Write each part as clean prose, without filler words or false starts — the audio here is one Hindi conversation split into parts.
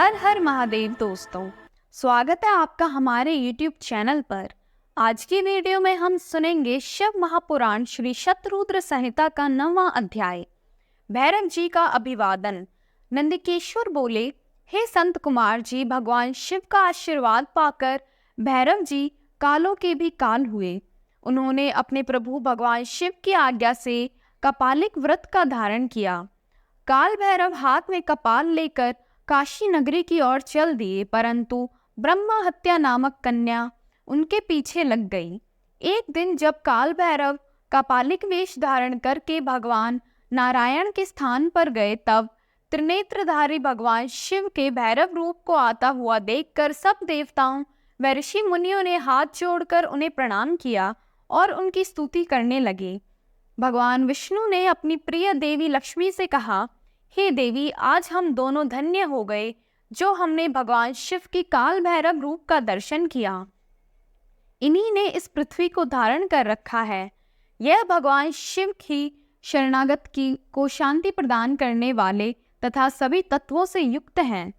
हर हर महादेव दोस्तों, स्वागत है आपका हमारे YouTube चैनल पर। आज की वीडियो में हम सुनेंगे शिव महापुराण श्री शतरुद्र संहिता का 9वां अध्याय। भैरव जी का अभिवादन। नंदिकेश्वर बोले, हे संत कुमार जी, भगवान शिव का आशीर्वाद पाकर भैरव जी कालों के भी काल हुए। उन्होंने अपने प्रभु भगवान शिव की आज्ञा से कपालिक व्रत का धारण किया। काल भैरव हाथ में कपाल लेकर काशी नगरी की ओर चल दिए, परंतु ब्रह्मा हत्या नामक कन्या उनके पीछे लग गई। एक दिन जब काल भैरव कपालिक वेश धारण करके भगवान नारायण के स्थान पर गए, तब त्रिनेत्रधारी भगवान शिव के भैरव रूप को आता हुआ देखकर सब देवताओं व ऋषि मुनियों ने हाथ जोड़कर उन्हें प्रणाम किया और उनकी स्तुति करने लगे। भगवान विष्णु ने अपनी प्रिय देवी लक्ष्मी से कहा, हे देवी, आज हम दोनों धन्य हो गए जो हमने भगवान शिव की काल भैरव रूप का दर्शन किया। इन्हीं ने इस पृथ्वी को धारण कर रखा है। यह भगवान शिव की शरणागत की को शांति प्रदान करने वाले तथा सभी तत्वों से युक्त हैं।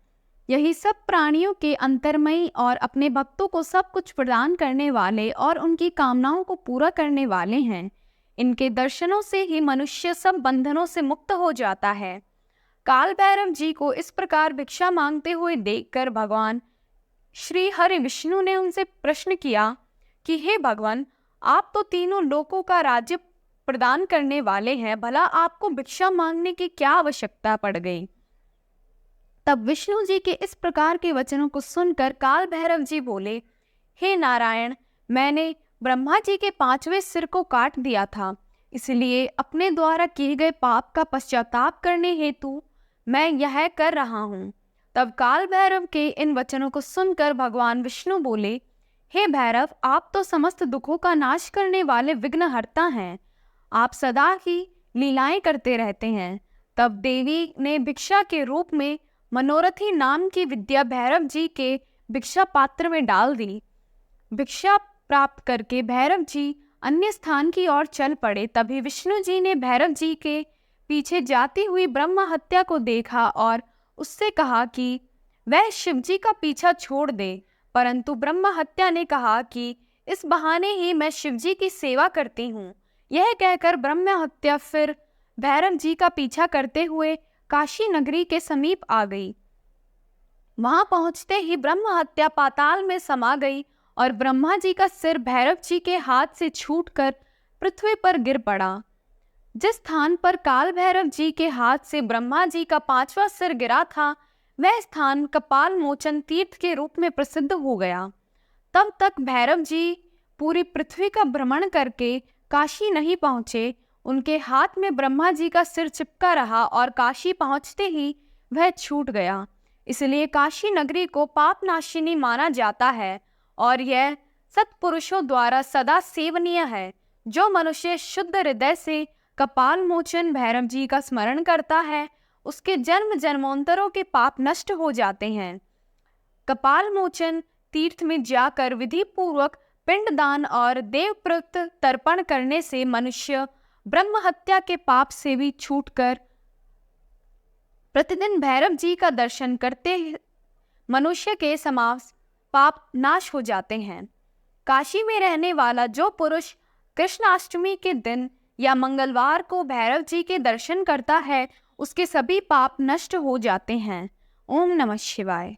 यही सब प्राणियों के अंतर्मयी और अपने भक्तों को सब कुछ प्रदान करने वाले और उनकी कामनाओं को पूरा करने वाले हैं। इनके दर्शनों से ही मनुष्य सब बंधनों से मुक्त हो जाता है। काल भैरव जी को इस प्रकार भिक्षा मांगते हुए देखकर भगवान श्री हरि विष्णु ने उनसे प्रश्न किया कि हे भगवान, आप तो तीनों लोकों का राज्य प्रदान करने वाले हैं, भला आपको भिक्षा मांगने की क्या आवश्यकता पड़ गई। तब विष्णु जी के इस प्रकार के वचनों को सुनकर काल भैरव जी बोले, हे नारायण, मैंने ब्रह्मा जी के 5वें सिर को काट दिया था, इसलिए अपने द्वारा किए गए पाप का पश्चाताप करने हेतु मैं यह कर रहा हूँ। तब काल भैरव के इन वचनों को सुनकर भगवान विष्णु बोले, हे भैरव, आप तो समस्त दुखों का नाश करने वाले विघ्नहर्ता हैं। आप सदा ही लीलाएं करते रहते हैं। तब देवी ने भिक्षा के रूप में मनोरथी नाम की विद्या भैरव जी के भिक्षा पात्र में डाल दी। भिक्षा प्राप्त करके भैरव जी अन्य स्थान की ओर चल पड़े। तभी विष्णु जी ने भैरव जी के पीछे जाती हुई ब्रह्म हत्या को देखा और उससे कहा कि वह शिव जी का पीछा छोड़ दे, परंतु ब्रह्म हत्या ने कहा कि इस बहाने ही मैं शिव जी की सेवा करती हूँ। यह कहकर ब्रह्म हत्या फिर भैरव जी का पीछा करते हुए काशी नगरी के समीप आ गई। वहां पहुंचते ही ब्रह्म हत्या पाताल में समा गई और ब्रह्मा जी का सिर भैरव जी के हाथ से छूटकर पृथ्वी पर गिर पड़ा। जिस स्थान पर काल भैरव जी के हाथ से ब्रह्मा जी का 5वां सिर गिरा था, वह स्थान कपाल मोचन तीर्थ के रूप में प्रसिद्ध हो गया। तब तक भैरव जी पूरी पृथ्वी का भ्रमण करके काशी नहीं पहुंचे। उनके हाथ में ब्रह्मा जी का सिर चिपका रहा और काशी पहुंचते ही वह छूट गया। इसलिए काशी नगरी को पापनाशिनी माना जाता है और यह सत्पुरुषों द्वारा सदा सेवनीय है। जो मनुष्य शुद्ध हृदय से कपाल मोचन भैरव जी का स्मरण करता है, उसके जन्म जन्मांतरों के पाप नष्ट हो जाते हैं। कपाल मोचन तीर्थ में जाकर विधि पूर्वक पिंडदान और देवप्रक्त तर्पण करने से मनुष्य ब्रह्म हत्या के पाप से भी छूटकर प्रतिदिन भैरव जी का दर्शन करते मनुष्य के समस्त पाप नाश हो जाते हैं। काशी में रहने वाला जो पुरुष कृष्णाष्टमी के दिन या मंगलवार को भैरव जी के दर्शन करता है, उसके सभी पाप नष्ट हो जाते हैं। ओम नमः शिवाय।